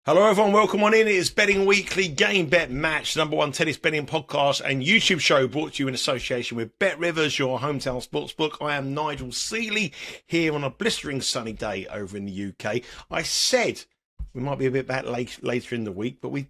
Hello everyone, welcome on in. It is Betting Weekly Game Bet Match, number one tennis betting podcast and YouTube show brought to you in association with Bet Rivers, your hometown sportsbook. I am Nigel Seeley here on a blistering sunny day over in the UK. I said we might be a bit back later in the week, but we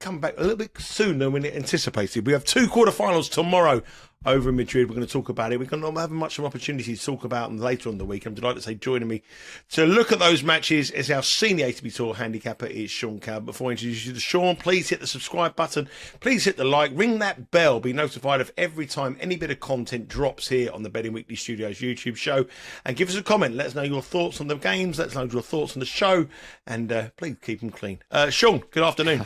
come back a little bit sooner than anticipated. We have two quarterfinals tomorrow over in Madrid. We're going to talk about it. We're going to not have much of an opportunity to talk about them later on the week. I'm delighted to say joining me to look at those matches is our senior ATP Tour handicapper, is Sean Calvert. Before I introduce you to Sean, please hit the subscribe button. Please hit the like. Ring that bell. Be notified of every time any bit of content drops here on the Betting Weekly Studios YouTube show. And give us a comment. Let us know your thoughts on the games. Let us know your thoughts on the show. And please keep them clean. Sean, good afternoon.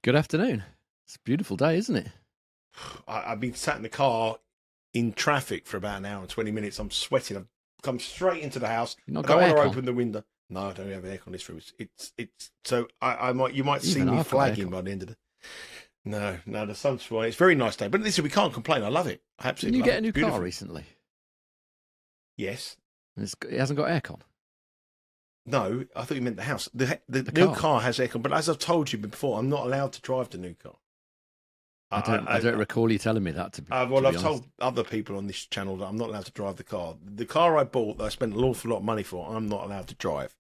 Good afternoon. It's a beautiful day, isn't it? I've been sat in the car in traffic for about an hour and 20 minutes. I'm sweating. I've come straight into the house. I don't want to open the window. No, I don't have aircon in this room. It's so you might see me flagging by the end of the. No, the sun's fine. It's a very nice day. But listen, we can't complain. I love it. I absolutely. Did you get a new car recently? Yes. It hasn't got aircon. No, I thought you meant the house. The new car has aircon, but as I've told you before, I'm not allowed to drive the new car. I don't recall you telling me that. I've told other people on this channel that I'm not allowed to drive the car. The car I bought, that I spent an awful lot of money for, I'm not allowed to drive.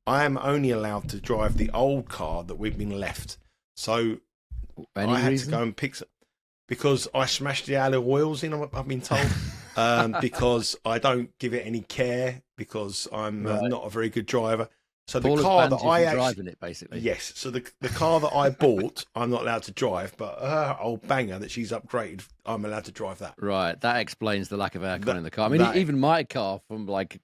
I am only allowed to drive the old car that we've been left. So I had to go and pick some, because I smashed the alloy wheels in, I've been told. Because I don't give it any care, because I'm not a very good driver. So the car that I actually driving it, basically. Yes. So the car that I bought, I'm not allowed to drive, but her old banger that she's upgraded, I'm allowed to drive that. Right. That explains the lack of aircon in the car. I mean, even my car from like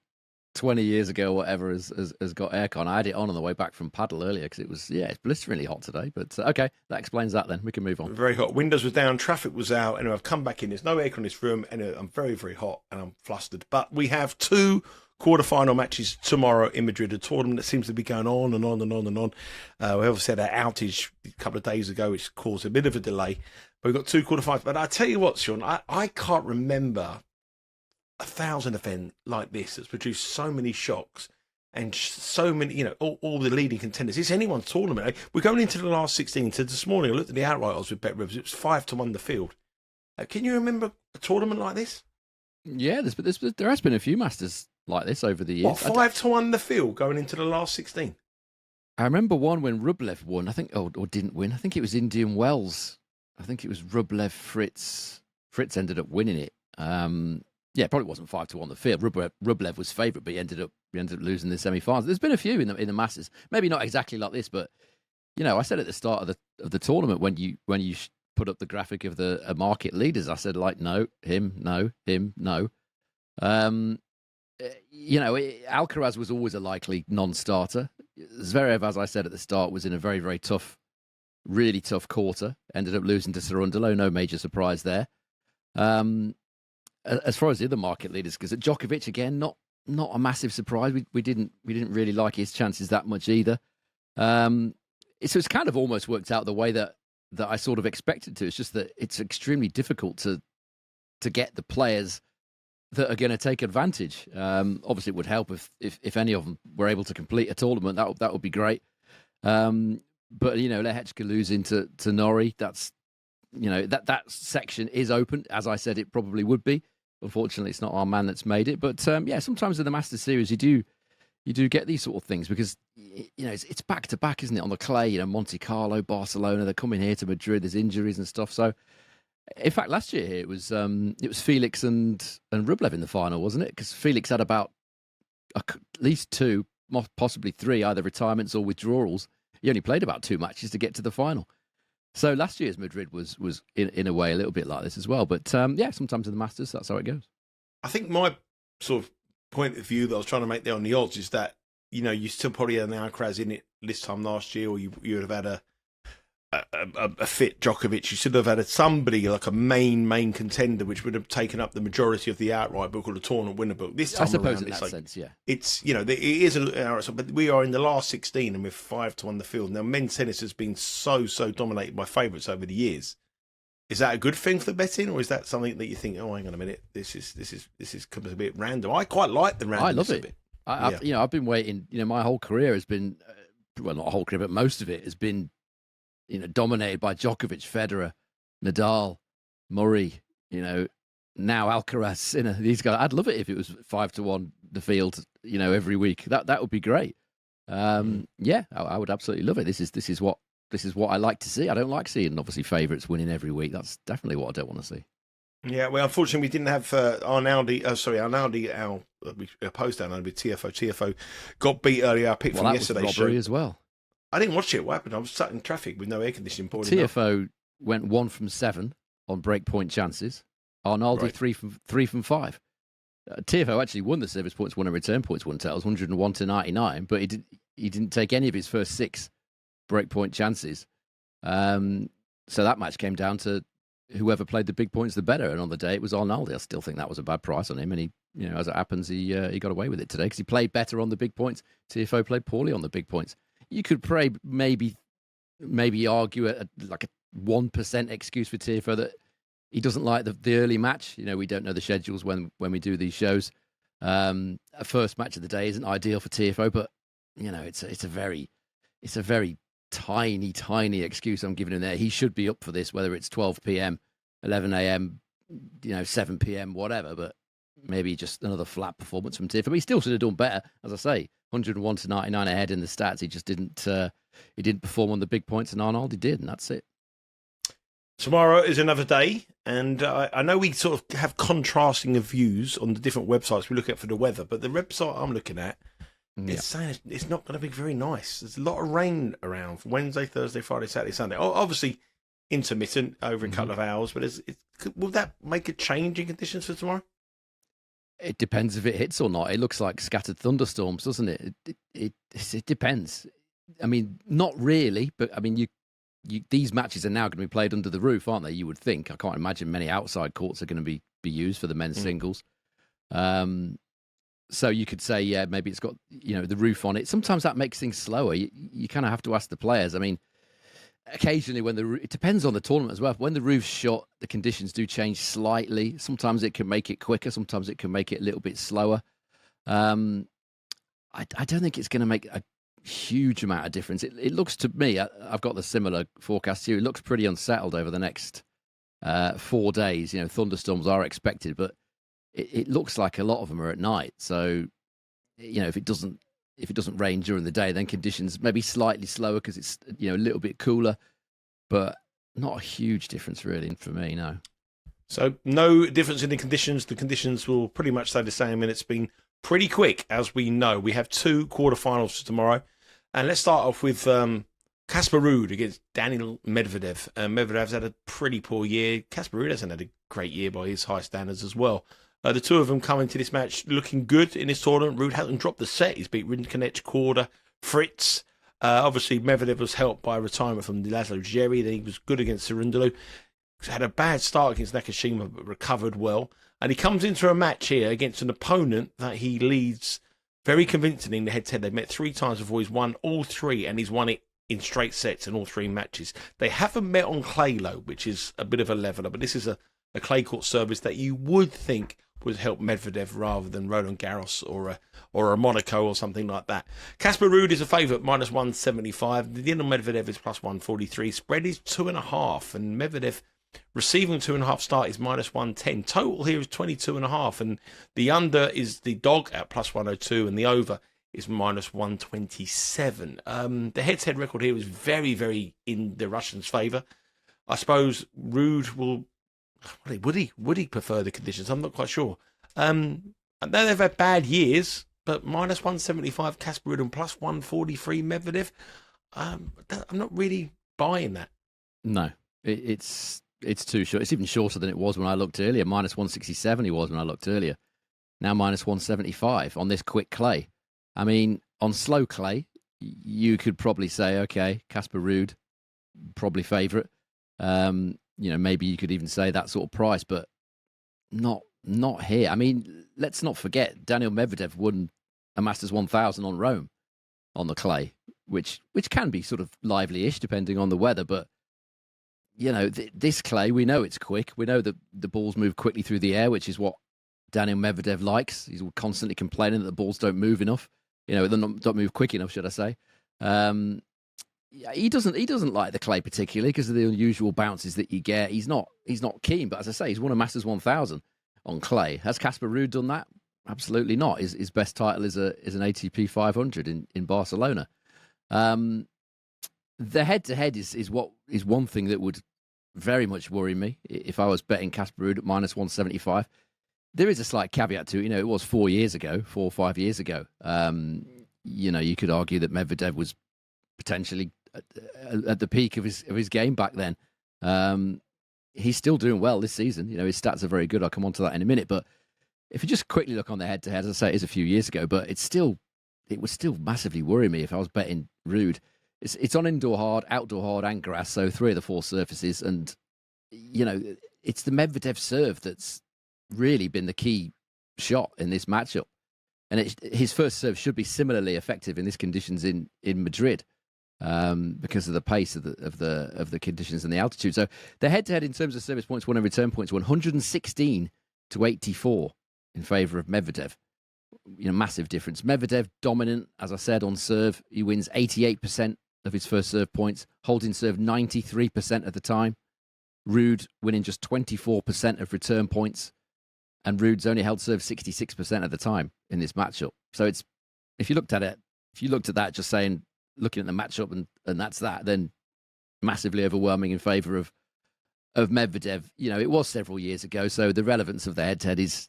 20 years ago or whatever has got aircon. I had it on the way back from paddle earlier because it was, it's blisteringly hot today. But okay, that explains that then. We can move on. Very hot. Windows were down, traffic was out. Anyway, I've come back in. There's no aircon in this room, and I'm very, very hot and I'm flustered. But we have two quarterfinal matches tomorrow in Madrid, a tournament that seems to be going on and on and on and on. We obviously had an outage a couple of days ago, which caused a bit of a delay. But we've got two quarterfinals. But I tell you what, Sean, I can't remember 1,000 event like this that's produced so many shocks and so many, all the leading contenders. It's anyone's tournament. We're going into the last 16. So this morning I looked at the outright odds with Bet Rivers. It was 5-1 the field. Can you remember a tournament like this? Yeah, there has been a few Masters like this over the years. What, 5-1 the field going into the last 16? I remember one when Rublev won, I think, or didn't win. I think it was Indian Wells. I think it was Rublev, Fritz. Fritz ended up winning it. It probably wasn't 5-1 the field. Rublev was favourite, but he ended up losing the semi-finals. There's been a few in the Masters, maybe not exactly like this, but I said at the start of the tournament when you put up the graphic of the market leaders, I said no, him, no, him, no. Alcaraz was always a likely non-starter. Zverev, as I said at the start, was in a very, very tough, really tough quarter. Ended up losing to Cerundolo. No major surprise there. As far as the other market leaders, because at Djokovic again, not a massive surprise. We didn't really like his chances that much either. So it's kind of almost worked out the way that I sort of expected to. It's just that it's extremely difficult to get the players that are going to take advantage. Obviously, it would help if any of them were able to complete a tournament. That would be great. But Lehechka losing to Norrie, that's that section is open, as I said it probably would be. Unfortunately, it's not our man that's made it. But sometimes in the Masters series, you do get these sort of things because it's back to back, isn't it? On the clay, Monte Carlo, Barcelona, they're coming here to Madrid. There's injuries and stuff. So, in fact, last year it was Felix and Rublev in the final, wasn't it? Because Felix had about at least two, possibly three, either retirements or withdrawals. He only played about 2 matches to get to the final. So last year's Madrid was in a way a little bit like this as well. But sometimes in the Masters, that's how it goes. I think my sort of point of view that I was trying to make there on the odds is that, you still probably had an Alcaraz in it this time last year, or you would have had a fit Djokovic. You should have had somebody like a main contender, which would have taken up the majority of the outright book or the tournament winner book. This time I suppose around, in that sense, yeah. It's it is but we are in the last 16 and we're 5-1 the field. Now, men's tennis has been so dominated by favourites over the years. Is that a good thing for betting, or is that something that you think, oh, hang on a minute, this is a bit random? I quite like the randomness. I love it. I've been waiting. My whole career has been well, not a whole career, but most of it has been, dominated by Djokovic, Federer, Nadal, Murray, now Alcaraz, Sinner. These guys. I'd love it if it was 5-1 the field, every week. That would be great. Yeah, I would absolutely love it. This is what I like to see. I don't like seeing obviously favourites winning every week. That's definitely what I don't want to see. Yeah, well, unfortunately, we didn't have Arnaldi, our opposed Arnaldi, TFO. TFO got beat earlier. I picked from yesterday's show as well. I didn't watch it. What happened? I was sat in traffic with no air conditioning. TFO went 1 from 7 on break point chances. Arnaldi 3 from 5. TFO actually won the service points, won and return points, won titles 101 to 99, but he didn't take any of his first 6 break point chances. So that match came down to whoever played the big points the better, and on the day it was Arnaldi. I still think that was a bad price on him, and he, as it happens, he got away with it today because he played better on the big points. TFO played poorly on the big points. You could maybe argue like a 1% excuse for TFO that he doesn't like the early match. We don't know the schedules when we do these shows. A first match of the day isn't ideal for TFO, but it's a very tiny excuse I'm giving him there. He should be up for this, whether it's 12 p.m., 11 a.m., 7 p.m., whatever. But maybe just another flat performance from TFO. But he still should have done better, as I say. 101 to 99 ahead in the stats. He just didn't. He didn't perform on the big points, and Arnaldi did, and that's it. Tomorrow is another day, and I know we sort of have contrasting of views on the different websites we look at for the weather, but the website I'm looking at is saying it's not going to be very nice. There's a lot of rain around for Wednesday, Thursday, Friday, Saturday, Sunday. Obviously intermittent over a couple of hours, but will that make a change in conditions for tomorrow? It depends if it hits or not. It looks like scattered thunderstorms, doesn't it? It depends. I mean, not really, but I mean, these matches are now going to be played under the roof, aren't they? You would think. I can't imagine many outside courts are going to be used for the men's singles. So you could say, yeah, maybe it's got the roof on it. Sometimes that makes things slower. You kind of have to ask the players. I mean, occasionally it depends on the tournament as well. When the roof's shut, the conditions do change slightly. Sometimes it can make it quicker. Sometimes it can make it a little bit slower. I don't think it's going to make a huge amount of difference. It looks to me, I've got the similar forecast here. It looks pretty unsettled over the next 4 days. Thunderstorms are expected, but it looks like a lot of them are at night. So, if it doesn't rain during the day, then conditions maybe slightly slower because it's a little bit cooler, but not a huge difference really for me. No. So no difference in the conditions. The conditions will pretty much stay the same, and it's been pretty quick, as we know. We have 2 quarterfinals for tomorrow, and let's start off with Casper Ruud against Daniil Medvedev. Medvedev's had a pretty poor year. Casper Ruud hasn't had a great year by his high standards as well. The two of them come into this match looking good in this tournament. Ruud hasn't dropped the set. He's beat Rinkonech, Korda, Fritz. Obviously, Medvedev was helped by retirement from Laszlo Djere. Then he was good against Cerundolo. Had a bad start against Nakashima, but recovered well. And he comes into a match here against an opponent that he leads very convincingly in the head-to-head. They've met 3 times before. He's won all 3, and he's won it in straight sets in all 3 matches. They haven't met on clay, though, which is a bit of a leveler. But this is a clay court service that you would think would help Medvedev rather than Roland Garros or a Monaco or something like that. Casper Ruud is a favourite, -175. Daniil Medvedev is +143. Spread is 2.5, and Medvedev receiving 2.5 start is -110. Total here is 22.5, and the under is the dog at +102, and the over is -127. The head-to-head record here is very, very in the Russians' favour. I suppose Ruud will. Would he prefer the conditions? I'm not quite sure. I know they've had bad years, but -175 Casper Ruud and +143 Medvedev. I'm not really buying that. No, it's too short. It's even shorter than it was when I looked earlier. -167 he was when I looked earlier. Now -175 on this quick clay. I mean, on slow clay, you could probably say, okay, Casper Ruud, probably favourite. Maybe you could even say that sort of price, but not here. I mean, let's not forget, Daniil Medvedev won a Masters 1000 on Rome on the clay, which can be sort of lively-ish depending on the weather. But, this clay, we know it's quick. We know that the balls move quickly through the air, which is what Daniil Medvedev likes. He's constantly complaining that the balls don't move enough. They don't move quick enough, should I say. Yeah, he doesn't like the clay particularly because of the unusual bounces that you get. He's not keen, but as I say, he's won a Masters 1000 on clay. Has Casper Ruud done that? Absolutely not. His best title is an ATP 500 in Barcelona. The head-to-head is one thing that would very much worry me if I was betting Casper Ruud at minus 175. There is a slight caveat to it. It was 4 or 5 years ago. You could argue that Medvedev was potentially at the peak of his game back then. He's still doing well this season. His stats are very good. I'll come on to that in a minute. But if you just quickly look on the head-to-head, as I say, it is a few years ago, but it would still massively worry me if I was betting Ruud. It's on indoor hard, outdoor hard, and grass, so 3 of the 4 surfaces. And, it's the Medvedev serve that's really been the key shot in this matchup. And his first serve should be similarly effective in these conditions in Madrid because of the pace of the conditions and the altitude. So the head-to-head in terms of service points won and return points, 116 to 84 in favour of Medvedev. Massive difference. Medvedev dominant, as I said, on serve. He wins 88% of his first serve points, holding serve 93% of the time. Ruud winning just 24% of return points, and Ruud's only held serve 66% of the time in this matchup. So if you looked at that, just saying, looking at the matchup and that's that, then massively overwhelming in favour of Medvedev. It was several years ago, so the relevance of the head-to-head is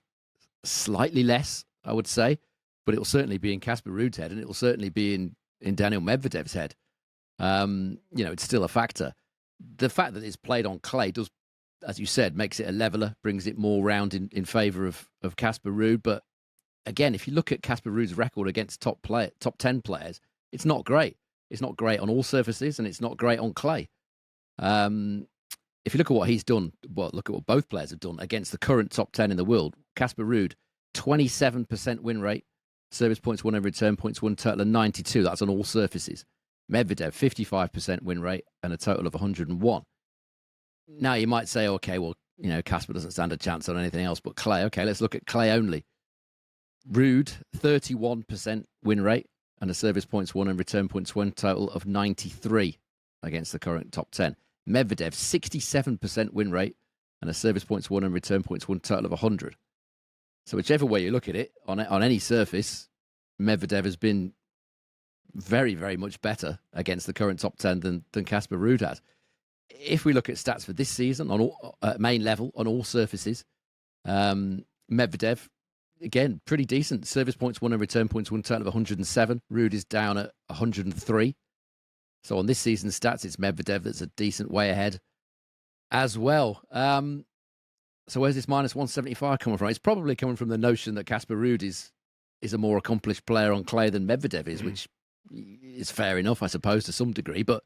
slightly less, I would say, but it will certainly be in Casper Ruud's head, and it will certainly be in Daniil Medvedev's head. It's still a factor. The fact that it's played on clay does, as you said, makes it a leveler, brings it more round in favour of Casper Ruud. But again, if you look at Casper Ruud's record against top 10 players, it's not great. It's not great on all surfaces, and it's not great on clay. If you look at what he's done, look at what both players have done against the current top 10 in the world. Casper Ruud, 27% win rate, service points won and return points won, total of 92. That's on all surfaces. Medvedev, 55% win rate and a total of 101. Now you might say, okay, well, Casper doesn't stand a chance on anything else but clay. Okay, let's look at clay only. Ruud, 31% win rate and a service points won and return points won, total of 93 against the current top 10. Medvedev, 67% win rate and a service points won and return points won, total of 100. So whichever way you look at it, on any surface, Medvedev has been very, very much better against the current top 10 than Casper Ruud has. If we look at stats for this season on all main level on all surfaces, Medvedev, again, pretty decent. Service points won and return points won, total of 107. Ruud is down at 103. So on this season's stats, it's Medvedev that's a decent way ahead as well. So where's this minus 175 coming from? It's probably coming from the notion that Casper Ruud is a more accomplished player on clay than Medvedev is, which is fair enough, I suppose, to some degree. But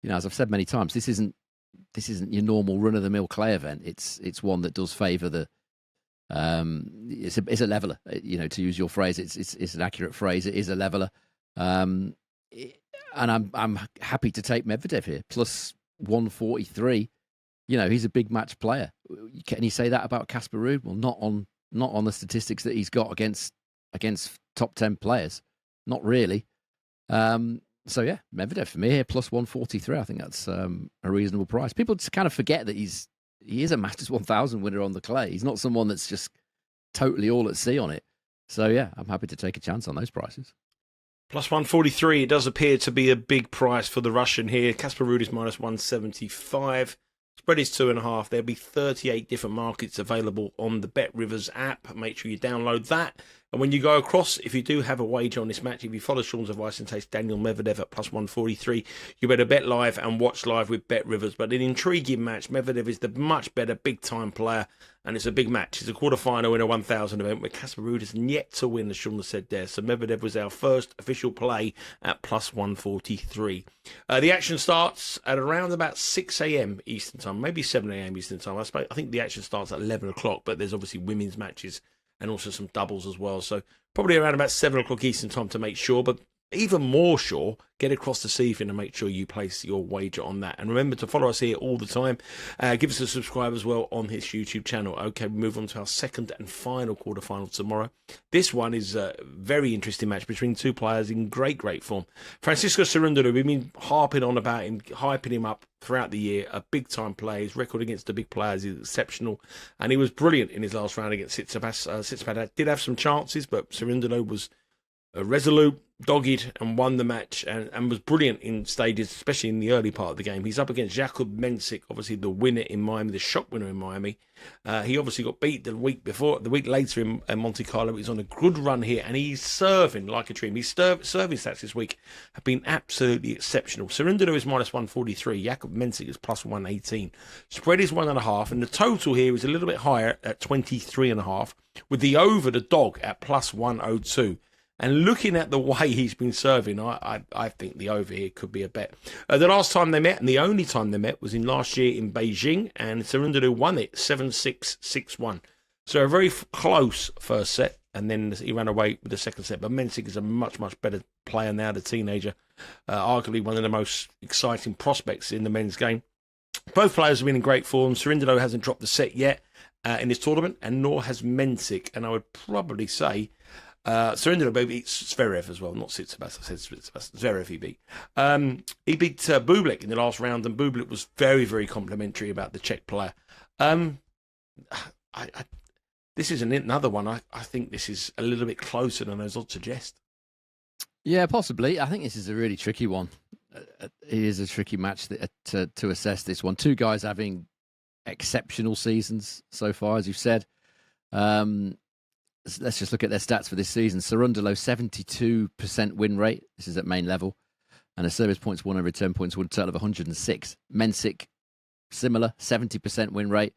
as I've said many times, this isn't your normal run-of-the-mill clay event. It's one that does favour the. It's a leveler, to use your phrase. It's an accurate phrase. It is a leveler, and I'm happy to take Medvedev here plus 143. He's a big match player. Can you say that about Casper Ruud? Well, not on the statistics that he's got against top 10 players. Not really. So yeah, Medvedev for me here plus 143. I think that's a reasonable price. People just kind of forget that he is a Masters 1000 winner on the clay. He's not someone that's just totally all at sea on it. So yeah, I'm happy to take a chance on those prices. Plus 143. It does appear to be a big price for the Russian here. Casper Ruud is minus 175. Spread is 2.5. There'll be 38 different markets available on the Bet Rivers app. Make sure you download that. And when you go across, if you do have a wager on this match, if you follow Sean's advice and take Daniil Medvedev at plus 143, you better bet live and watch live with Bet Rivers. But an intriguing match. Medvedev is the much better big-time player, and it's a big match. It's a quarterfinal in a 1,000 event where Casper Ruud has yet to win, as Sean has said there. So Medvedev was our first official play at plus 143. The action starts at around about 6 a.m. Eastern Time, maybe 7 a.m. Eastern Time. I think the action starts at 11 o'clock, but there's obviously women's matches and also some doubles as well. So probably around about 7 o'clock Eastern Time to make sure. But even more sure, get across this evening and make sure you place your wager on that. And remember to follow us here all the time. Give us a subscribe as well on his YouTube channel. Okay, we move on to our second and final quarterfinal tomorrow. This one is a very interesting match between two players in great form. Francisco Cerundolo, we've been harping on about him, hyping him up throughout the year. A big-time player. His record against the big players is exceptional. And he was brilliant in his last round against Tsitsipas. Tsitsipas did have some chances, but Cerundolo was resolute, dogged, and won the match, and was brilliant in stages, especially in the early part of the game. He's up against Jakub Mensik, obviously the winner in Miami, the shock winner in Miami. He obviously got beat the week later in Monte Carlo. He's on a good run here, and he's serving like a dream. His serving stats this week have been absolutely exceptional. Cerundolo is minus 143. Jakub Mensik is plus 118. Spread is 1.5, and the total here is a little bit higher at 23.5, with the over the dog at plus 102. And looking at the way he's been serving, I think the over here could be a bet. The last time they met, and the only time they met, was in last year in Beijing, and Cerundolo won it 7-6, 6-1. So a very close first set, and then he ran away with the second set. But Mensik is a much better player now, the teenager. Arguably one of the most exciting prospects in the men's game. Both players have been in great form. Cerundolo hasn't dropped the set yet in this tournament, and nor has Mensik. And I would probably say Cerundolo beats Zverev as well, not Tsitsipas. I said Tsitsipas. Zverev he beat. He beat Bublik in the last round, and Bublik was very complimentary about the Czech player. This is another one. I think this is a little bit closer than those odds suggest. Yeah, possibly. I think this is a really tricky one. It is a tricky match to assess this one. Two guys having exceptional seasons so far, as you've said. Let's just look at their stats for this season. Cerundolo, 72% win rate. This is at main level. And a service points won and return points won, a total of 106. Mensik, similar, 70% win rate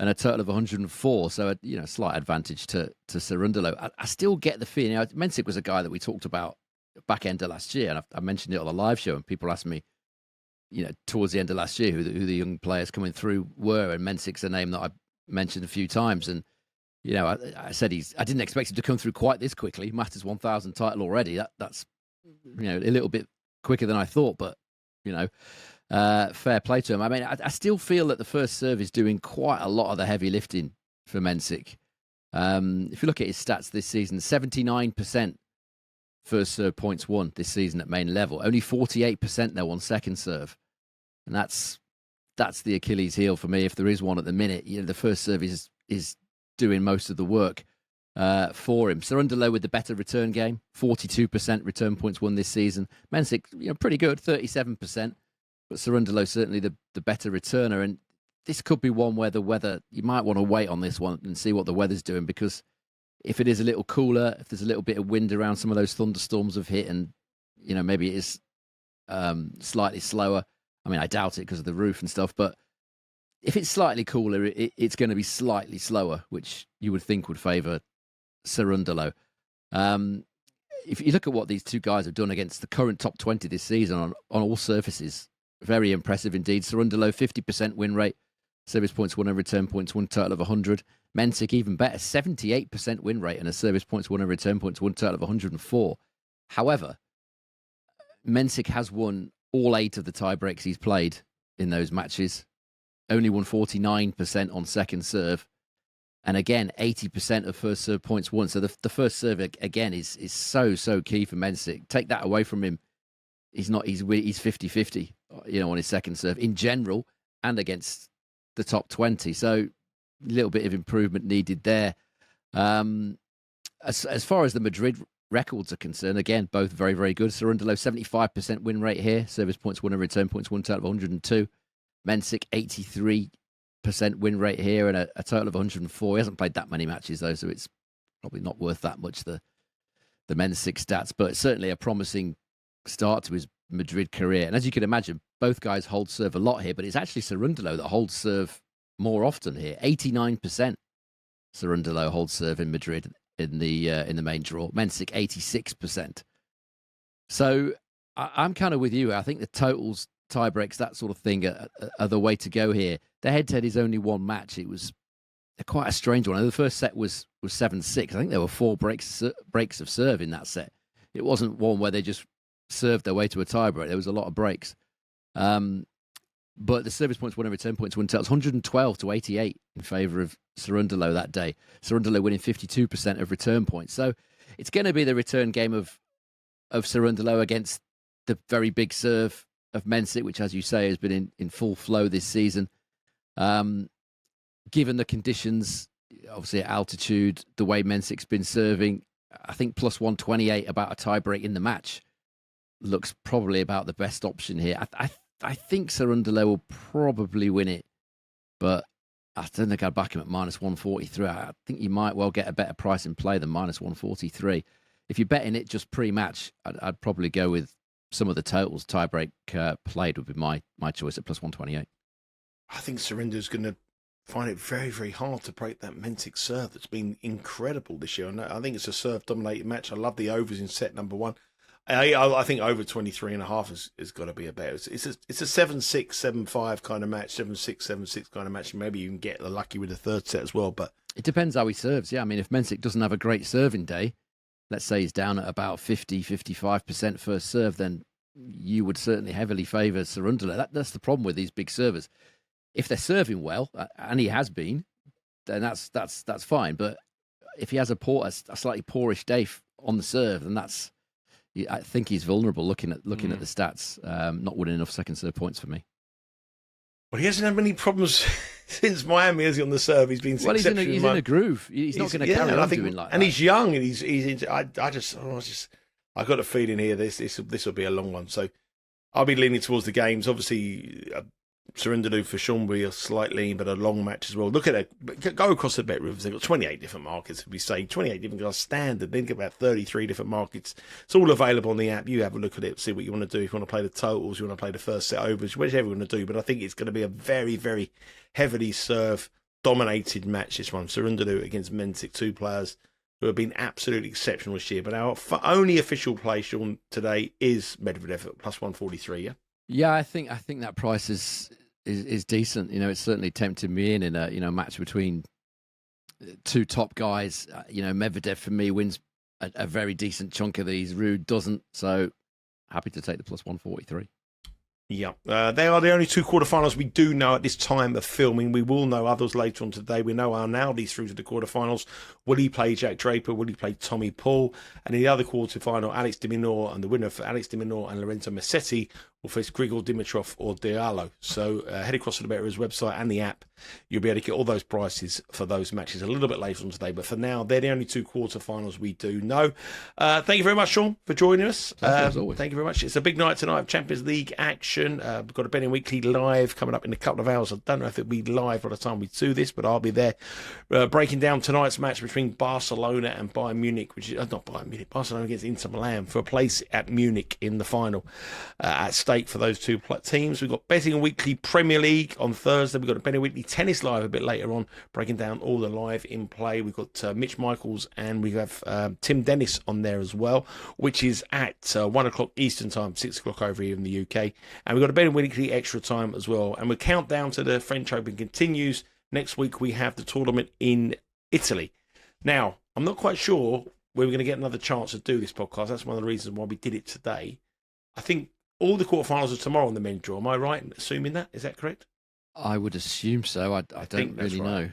and a total of 104. So, slight advantage to Cerundolo. I still get the feeling. Mensik was a guy that we talked about back end of last year. And I mentioned it on a live show, and people asked me, towards the end of last year, who the young players coming through were. And Mensik's a name that I mentioned a few times. And I said I didn't expect him to come through quite this quickly. Masters 1000 title already. That's a little bit quicker than I thought, but fair play to him. I mean, I still feel that the first serve is doing quite a lot of the heavy lifting for Mensik. If you look at his stats this season, 79% first serve points won this season at main level. Only 48% though on second serve, and that's the Achilles heel for me if there is one at the minute. The first serve is doing most of the work for him. Cerundolo with the better return game, 42% return points won this season. Mensik, pretty good, 37%, but Cerundolo certainly the better returner. And this could be one where the weather, you might want to wait on this one and see what the weather's doing, because if it is a little cooler, if there's a little bit of wind around, some of those thunderstorms have hit, and maybe it is slightly slower. I mean, I doubt it because of the roof and stuff, but if it's slightly cooler, it's going to be slightly slower, which you would think would favour Cerundolo. If you look at what these two guys have done against the current top 20 this season on all surfaces, very impressive indeed. Cerundolo, 50% win rate, service points won and return points won, total of 100. Mensik, even better, 78% win rate and a service points won and return points won, total of 104. However, Mensik has won all 8 of the tie breaks he's played in those matches. Only won 49% on second serve. And again, 80% of first serve points won. So the first serve, again, is so key for Mensik. Take that away from him, he's 50-50, on his second serve in general and against the top 20. So a little bit of improvement needed there. As far as the Madrid records are concerned, again, both very, very good. Cerundolo, 75% win rate here. Service points won and return points won, total of 102. Mensik, 83% win rate here and a total of 104. He hasn't played that many matches, though, so it's probably not worth that much, the Mensik stats, but certainly a promising start to his Madrid career. And as you can imagine, both guys hold serve a lot here, but it's actually Cerundolo that holds serve more often here. 89% Cerundolo holds serve in Madrid in the main draw. Mensik, 86%. So I'm kind of with you. I think the totals, tie breaks, that sort of thing are the way to go here. The head-to-head is only one match. It was quite a strange one. The first set was 7-6. I think there were 4 breaks of serve in that set. It wasn't one where they just served their way to a tiebreak. There was a lot of breaks. But the service points won and return points won. It was 112 to 88 in favour of Cerundolo that day. Cerundolo winning 52% of return points. So it's going to be the return game of Cerundolo against the very big serve of Mensik, which, as you say, has been in full flow this season. Given the conditions, obviously at altitude, the way Mensik's been serving, I think plus 128 about a tiebreak in the match looks probably about the best option here. I think Cerundolo will probably win it, but I don't think I'd back him at minus 143. I think you might well get a better price in play than minus 143. If you're betting it just pre-match, I'd probably go with some of the totals. Tiebreak played would be my choice at plus 128. I think Cerundolo's going to find it very, very hard to break that Mensik serve that's been incredible this year. And I think it's a serve-dominated match. I love the overs in set number one. I think over 23.5 is got to be a better. It's a 7-6, 7-5 kind of match, 7-6, 7-6 kind of match. Maybe you can get lucky with the third set as well. But it depends how he serves. Yeah, I mean, if Mensik doesn't have a great serving day, let's say he's down at about 50, 55% first serve, then you would certainly heavily favour Cerundolo. That's the problem with these big servers. If they're serving well, and he has been, then that's fine. But if he has a slightly poorish day on the serve, then I think he's vulnerable. Looking at the stats, not winning enough second serve points for me. Well, he hasn't had many problems since Miami, has he, on the serve? He's been he's in a groove. He's not going to carry on doing like that. And he's young, and he's. I got a feeling here this will be a long one. So I'll be leaning towards the games. Obviously, Cerundolo for sure will be a slight lean, but a long match as well. Look at it. Go across the bet rivers. They've got 28 different markets, if we say 28 different guys standard. Then get about 33 different markets. It's all available on the app. You have a look at it, see what you want to do. If you want to play the totals, you want to play the first set overs, whichever you want to do. But I think it's going to be a very, very heavily serve-dominated match, this one. Cerundolo against Mensik, two players who have been absolutely exceptional this year. But our only official play, Sean, today is Medvedev at plus 143, yeah? Yeah, I think that price is decent. It's certainly tempted me in a match between two top guys. Medvedev for me wins a very decent chunk of these. Ruud doesn't, so happy to take the plus 143. Yeah, they are the only two quarterfinals we do know at this time of filming. We will know others later on today. We know Arnaldi's through to the quarterfinals. Will he play Jack Draper? Will he play Tommy Paul? And in the other quarterfinal, Alex de Minaur, and the winner for Alex de Minaur and Lorenzo Musetti will face Grigor Dimitrov or Diallo. So head across to the BetRivers website and the app. You'll be able to get all those prices for those matches a little bit later on today. But for now, they're the only two quarterfinals we do know. Thank you very much, Sean, for joining us. As always. Thank you very much. It's a big night tonight of Champions League action. We've got a Betting Weekly live coming up in a couple of hours. I don't know if it'll be live by the time we do this, but I'll be there breaking down tonight's match between Barcelona and Bayern Munich, which is not Bayern Munich, Barcelona against Inter Milan for a place at Munich in the final at stake for those two teams. We've got Betting Weekly Premier League on Thursday. We've got a Betting Weekly Tennis live a bit later on, breaking down all the live in play. We've got Mitch Michaels and we have Tim Dennis on there as well, which is at 1 o'clock Eastern time, 6 o'clock over here in the UK. And we've got a Betting Weekly Extra Time as well. And the countdown to the French Open continues. Next week we have the tournament in Italy. Now, I'm not quite sure where we're going to get another chance to do this podcast. That's one of the reasons why we did it today. I think all the quarterfinals are tomorrow on the men's draw. Am I right in assuming that? Is that correct? I would assume so. I don't really know.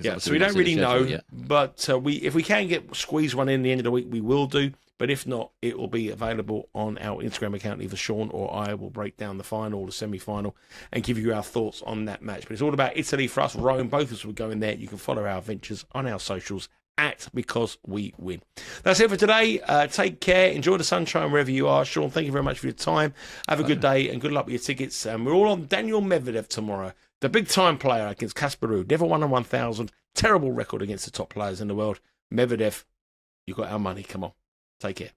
Yeah, so we don't really know. But if we can squeeze one in the end of the week, we will do. But if not, it will be available on our Instagram account. Either Sean or I will break down the final or the semi-final and give you our thoughts on that match. But it's all about Italy for us. Rome, both of us will go in there. You can follow our adventures on our socials at Because We Win. That's it for today. Take care. Enjoy the sunshine wherever you are. Sean, thank you very much for your time. Have a good day and good luck with your tickets. And we're all on Daniil Medvedev tomorrow. The big-time player against Casper Ruud. Never won a 1,000. Terrible record against the top players in the world. Medvedev, you got our money. Come on. Take care.